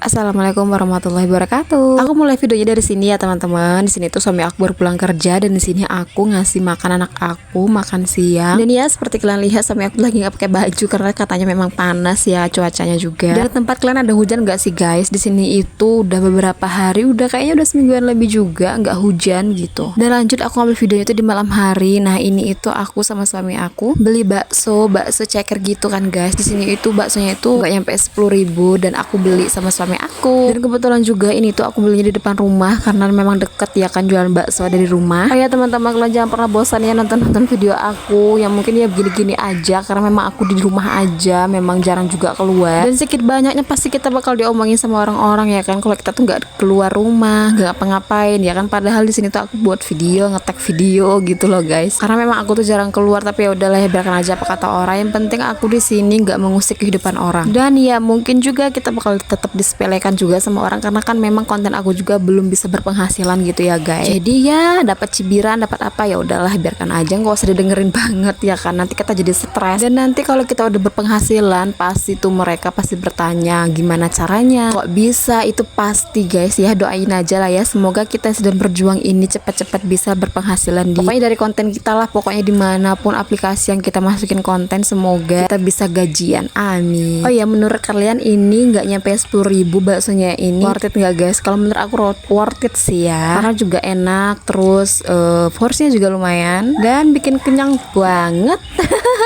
Assalamualaikum warahmatullahi wabarakatuh. Aku mulai videonya dari sini ya teman-teman. Di sini tuh suami aku baru pulang kerja dan di sini aku ngasih makan anak aku makan siang. Dan ya seperti kalian lihat suami aku lagi nggak pakai baju karena katanya memang panas ya cuacanya juga. Dari tempat kalian ada hujan nggak sih guys? Di sini itu udah beberapa hari, udah kayaknya udah semingguan lebih juga nggak hujan gitu. Dan lanjut aku ambil videonya itu di malam hari. Nah ini itu aku sama suami aku beli bakso ceker gitu kan guys. Di sini itu baksonya itu nggak nyampe 10.000 dan aku beli sama suami aku. Dan kebetulan juga ini tuh aku belinya di depan rumah karena memang deket ya kan jualan bakso dari rumah. Oh ya teman-teman, kalian jangan pernah bosan ya nonton video aku yang mungkin ya begini-gini aja karena memang aku di rumah aja, memang jarang juga keluar. Dan sedikit banyaknya pasti kita bakal diomongin sama orang-orang ya kan kalau kita tuh nggak keluar rumah, nggak ngapa-ngapain ya kan. Padahal di sini tuh aku buat video, ngetek video gitu loh guys. Karena memang aku tuh jarang keluar, tapi ya udahlah ya biarkan aja apa kata orang. Yang penting aku di sini nggak mengusik kehidupan orang. Dan ya mungkin juga kita bakal tetap disepelekan juga sama orang karena kan memang konten aku juga belum bisa berpenghasilan gitu ya guys. Jadi ya dapat cibiran, dapat apa ya udahlah biarkan aja, nggak usah didengerin banget ya kan. Nanti kita jadi stres. Dan nanti kalau kita udah berpenghasilan pasti tuh mereka pasti bertanya gimana caranya, kok bisa. Itu pasti guys ya, doain aja lah ya, semoga kita sedang berjuang ini cepat-cepat bisa berpenghasilan pokoknya dari konten kita lah, pokoknya dimanapun aplikasi yang kita masukin konten semoga kita bisa gajian, amin. Oh ya, menurut kalian ini nggak nyampe 10.000 baksonya ini worth it nggak guys? Kalau menurut aku worth it sih ya, karena juga enak, terus porsinya juga lumayan dan bikin kenyang banget.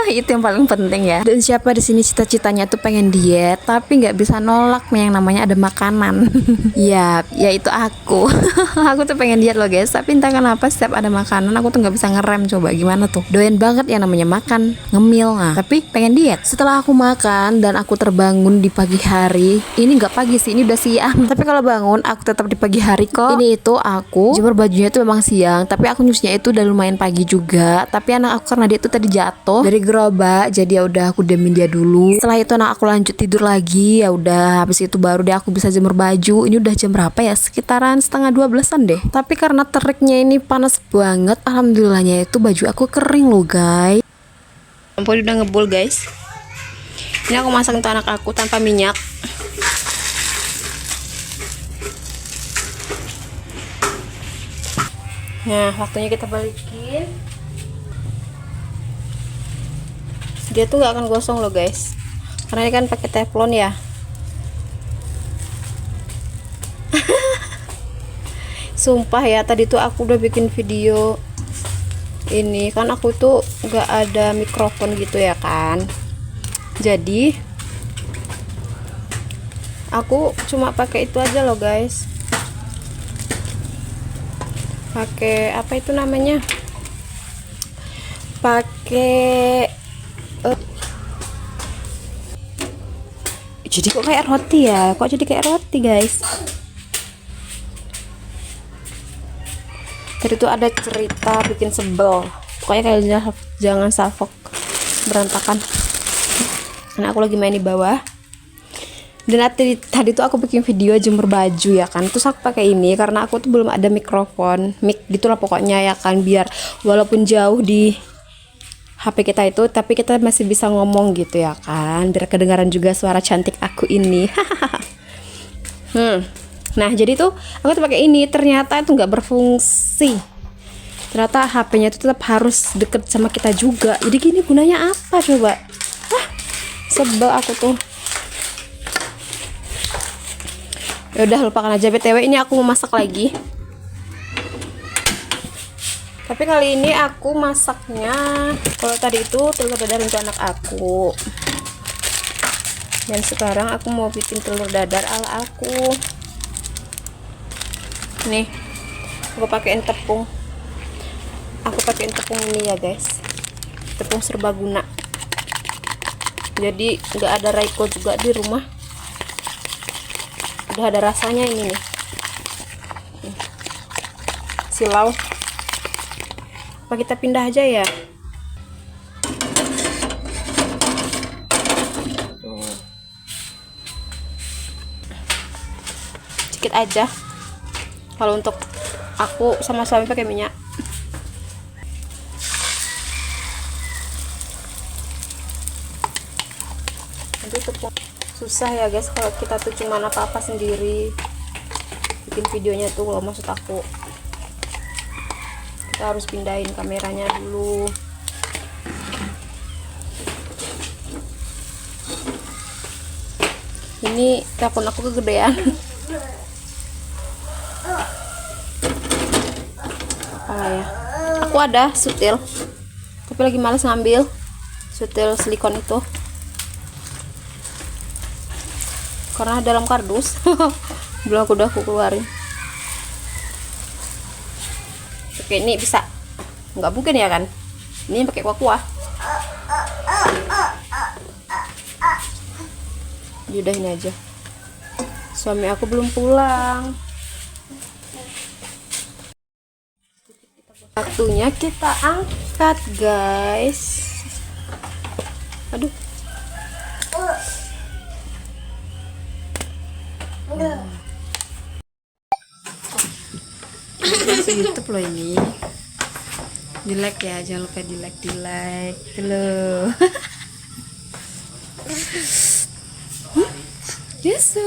Itu yang paling penting ya. Dan siapa di sini cita-citanya tuh pengen diet tapi nggak bisa nolak yang namanya ada makanan. Ya itu aku. Aku tuh pengen diet loh guys, tapi entah kenapa setiap ada makanan aku tuh nggak bisa ngerem. Coba gimana tuh, doyan banget yang namanya makan, ngemil, nah tapi pengen diet. Setelah aku makan dan aku terbangun di pagi hari, ini nggak pagi sih, ini udah siang. Tapi kalau bangun aku tetap di pagi hari kok. Ini itu aku jemur bajunya itu memang siang, tapi aku nyucinya itu udah lumayan pagi juga. Tapi anak aku karena dia tuh tadi jatuh dari gerobak, jadi ya udah aku demin dia dulu. Setelah itu anak aku lanjut tidur lagi. Ya udah habis itu baru deh aku bisa jemur baju. Ini udah jam berapa ya, sekitaran setengah 12-an deh. Tapi karena teriknya ini panas banget, alhamdulillahnya itu baju aku kering loh guys. Ampun udah ngebul guys. Ini aku masak untuk anak aku tanpa minyak. Nah waktunya kita balikin. Dia tuh gak akan gosong loh guys, karena ini kan pakai teflon ya. Sumpah ya, tadi tuh aku udah bikin video ini kan, aku tuh gak ada mikrofon gitu ya kan, jadi aku cuma pakai itu aja loh guys, pakai apa itu namanya, pakai jadi kok kayak roti ya, kok jadi kayak roti guys. Tadi tuh ada cerita bikin sebel, pokoknya kayaknya jangan salfok berantakan. Karena aku lagi main di bawah. Dan tadi tuh aku bikin video jemur baju ya kan, terus aku pakai ini karena aku tuh belum ada mikrofon, mic gitulah pokoknya ya kan, biar walaupun jauh di HP kita itu tapi kita masih bisa ngomong gitu ya kan, biar kedengaran juga suara cantik aku ini. Nah jadi tuh aku tuh pakai ini, ternyata itu nggak berfungsi. Ternyata HP-nya itu tetap harus deket sama kita juga. Jadi gini gunanya apa coba? Sebel aku tuh. Ya udah lupakan aja. BTW ini aku mau masak lagi. Tapi kali ini aku masaknya, kalau tadi itu telur dadar untuk anak aku, dan sekarang aku mau bikin telur dadar ala aku. Nih, aku pakein tepung. Aku pakein tepung ini ya guys, tepung serbaguna. Jadi nggak ada Raiko juga di rumah. Udah ada rasanya ini nih. Silau. Apa kita pindah aja ya? Sedikit aja. Kalau untuk aku sama suami pakai minyak. Nanti tepung susah ya guys kalau kita tuh cuman apa-apa sendiri bikin videonya tuh. Kalau maksud aku kita harus pindahin kameranya dulu. Ini telepon aku kegedean. Apalah ya, aku ada sutil tapi lagi males ngambil sutil silikon itu karena dalam kardus. Belum udah aku keluarin. Oke, ini bisa nggak mungkin ya kan, ini pakai kuah-kuah. Udah ini aja, suami aku belum pulang. Waktunya kita angkat guys. Aduh, YouTube loh ini. Di like ya, jangan lupa di like loh. Yesu.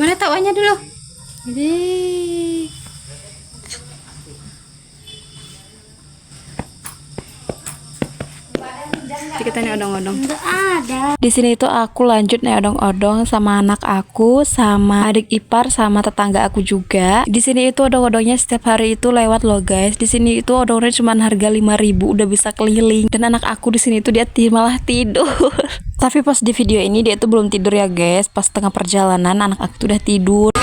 Mana tawanya dulu? Jadi kita nih odong-odong. Di sini itu aku lanjut nih odong-odong sama anak aku, sama adik ipar, sama tetangga aku juga. Di sini itu odong-odongnya setiap hari itu lewat loh guys. Di sini itu odong-odongnya cuma harga 5.000 udah bisa keliling. Dan anak aku di sini itu dia malah tidur. Tapi pas di video ini dia tuh belum tidur ya guys. Pas tengah perjalanan anak aku tuh udah tidur.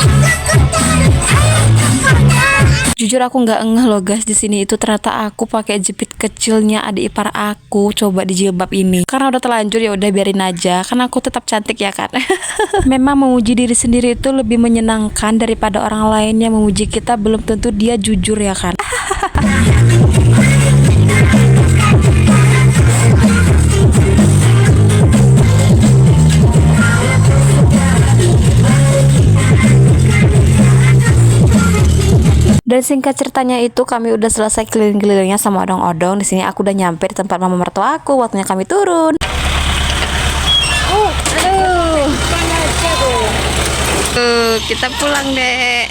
Jujur aku nggak ngeh loh guys, di sini itu ternyata aku pakai jepit kecilnya adik ipar aku coba di jilbab ini. Karena udah terlanjur ya udah biarin aja, karena aku tetap cantik ya kan. Memang memuji diri sendiri itu lebih menyenangkan daripada orang lain yang memuji kita, belum tentu dia jujur ya kan. Dan singkat ceritanya itu kami udah selesai keliling-kelilingnya sama odong-odong. Di sini aku udah nyampe di tempat mama mertua aku. Waktunya kami turun. Aduh. Kita pulang deh.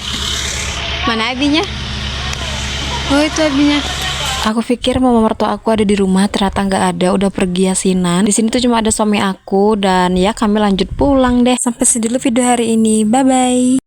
Mana abinya? Oh itu abinya. Aku pikir mama mertua aku ada di rumah, ternyata nggak ada, udah pergi asinan. Di sini tuh cuma ada suami aku dan ya kami lanjut pulang deh. Sampai sini dulu video hari ini. Bye bye.